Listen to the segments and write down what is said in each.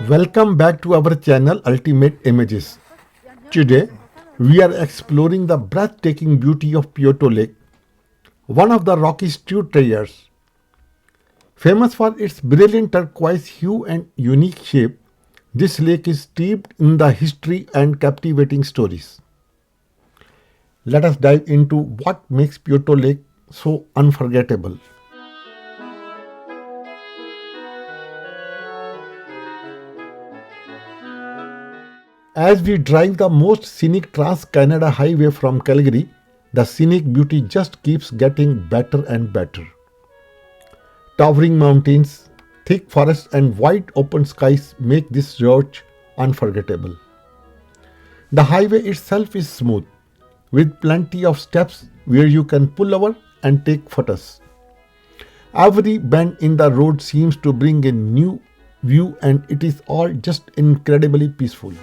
Welcome back to our channel Ultimate Images. Today, we are exploring the breathtaking beauty of Peyto Lake, one of the Rockies' true treasures. Famous for its brilliant turquoise hue and unique shape, this lake is steeped in the history and captivating stories. Let us dive into what makes Peyto Lake so unforgettable. As we drive the most scenic Trans-Canada highway from Calgary, the scenic beauty just keeps getting better and better. Towering mountains, thick forests and wide open skies make this route unforgettable. The highway itself is smooth, with plenty of steps where you can pull over and take photos. Every bend in the road seems to bring a new view and it is all just incredibly peaceful.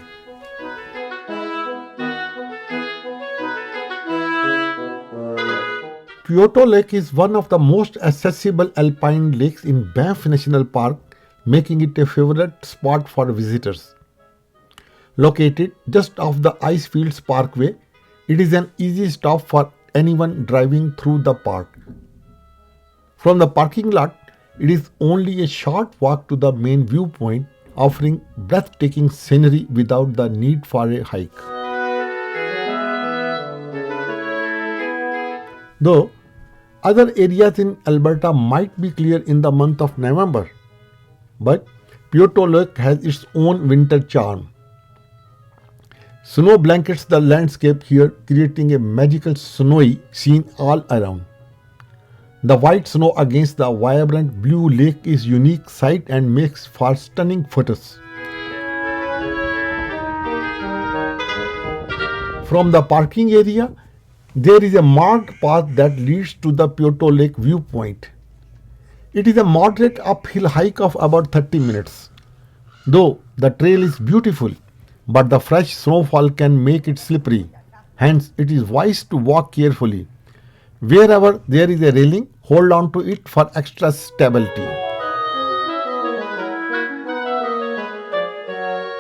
Peyto Lake is one of the most accessible alpine lakes in Banff National Park, making it a favorite spot for visitors. Located just off the Icefields Parkway, it is an easy stop for anyone driving through the park. From the parking lot, it is only a short walk to the main viewpoint, offering breathtaking scenery without the need for a hike. Though other areas in Alberta might be clear in the month of November, but Peyto Lake has its own winter charm. Snow blankets the landscape here, creating a magical snowy scene all around. The white snow against the vibrant blue lake is unique sight and makes for stunning photos. From the parking area, there is a marked path that leads to the Peyto Lake viewpoint. It is a moderate uphill hike of about 30 minutes. Though the trail is beautiful, but the fresh snowfall can make it slippery. Hence, it is wise to walk carefully. Wherever there is a railing, hold on to it for extra stability.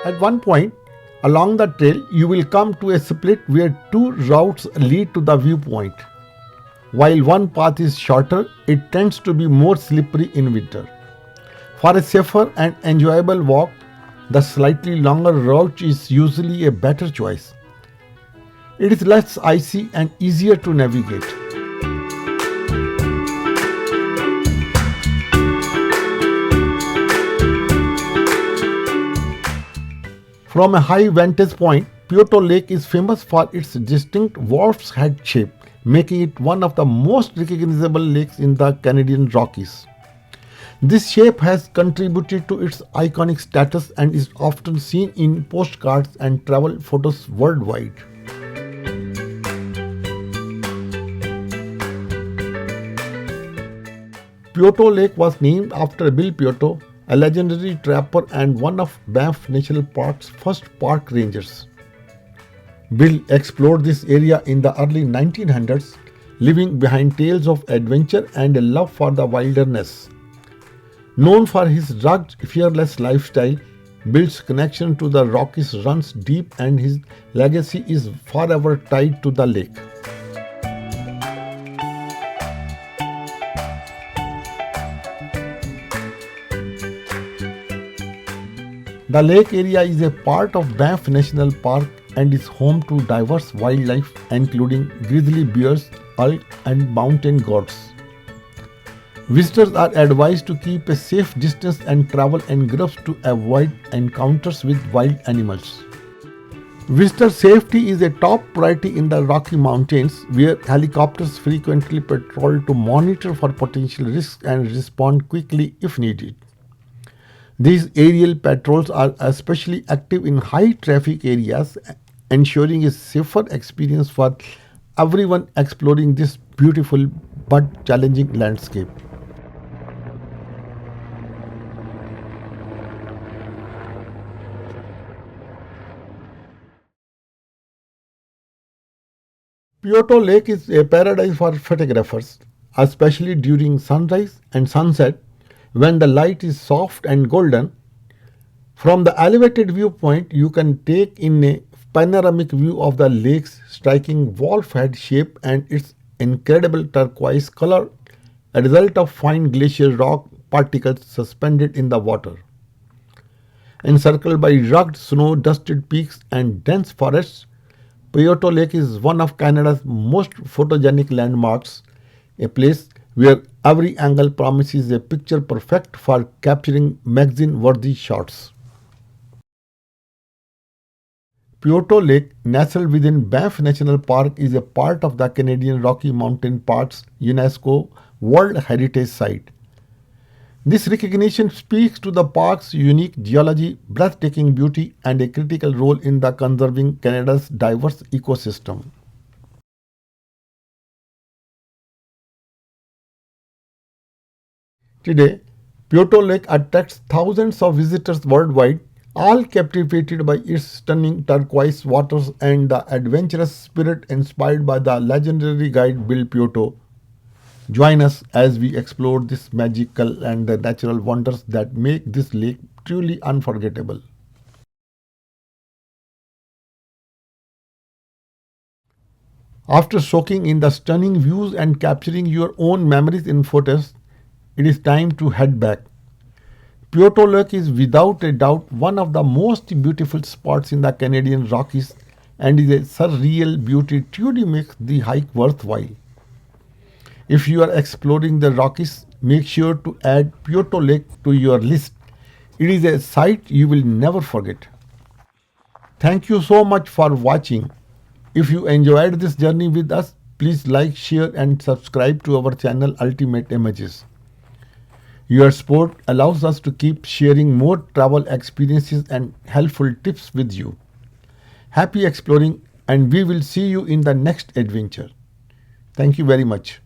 At one point, along the trail, you will come to a split where two routes lead to the viewpoint. While one path is shorter, it tends to be more slippery in winter. For a safer and enjoyable walk, the slightly longer route is usually a better choice. It is less icy and easier to navigate. From a high vantage point, Peyto Lake is famous for its distinct wolf's head shape, making it one of the most recognizable lakes in the Canadian Rockies. This shape has contributed to its iconic status and is often seen in postcards and travel photos worldwide. Peyto Lake was named after Bill Peyto, a legendary trapper and one of Banff National Park's first park rangers. Bill explored this area in the early 1900s, leaving behind tales of adventure and a love for the wilderness. Known for his rugged, fearless lifestyle, Bill's connection to the Rockies runs deep and his legacy is forever tied to the lake. The lake area is a part of Banff National Park and is home to diverse wildlife including grizzly bears, elk and mountain goats. Visitors are advised to keep a safe distance and travel in groups to avoid encounters with wild animals. Visitor safety is a top priority in the Rocky Mountains, where helicopters frequently patrol to monitor for potential risks and respond quickly if needed. These aerial patrols are especially active in high traffic areas, ensuring a safer experience for everyone exploring this beautiful but challenging landscape. Peyto Lake is a paradise for photographers, especially during sunrise and sunset when the light is soft and golden. From the elevated viewpoint, you can take in a panoramic view of the lake's striking wolf head shape and its incredible turquoise color, a result of fine glacial rock particles suspended in the water. Encircled by rugged snow-dusted peaks and dense forests, Peyto Lake is one of Canada's most photogenic landmarks, a place where every angle promises a picture perfect for capturing magazine-worthy shots. Peyto Lake, nestled within Banff National Park, is a part of the Canadian Rocky Mountain Park's UNESCO World Heritage Site. This recognition speaks to the park's unique geology, breathtaking beauty, and a critical role in the conserving Canada's diverse ecosystem. Today, Peyto Lake attracts thousands of visitors worldwide, all captivated by its stunning turquoise waters and the adventurous spirit inspired by the legendary guide Bill Peyto. Join us as we explore this magical and the natural wonders that make this lake truly unforgettable. After soaking in the stunning views and capturing your own memories in photos, it is time to head back. Peyto Lake is without a doubt one of the most beautiful spots in the Canadian Rockies and is a surreal beauty truly makes the hike worthwhile. If you are exploring the Rockies, make sure to add Peyto Lake to your list. It is a sight you will never forget. Thank you so much for watching. If you enjoyed this journey with us, please like, share and subscribe to our channel Ultimate Images. Your support allows us to keep sharing more travel experiences and helpful tips with you. Happy exploring, and we will see you in the next adventure. Thank you very much.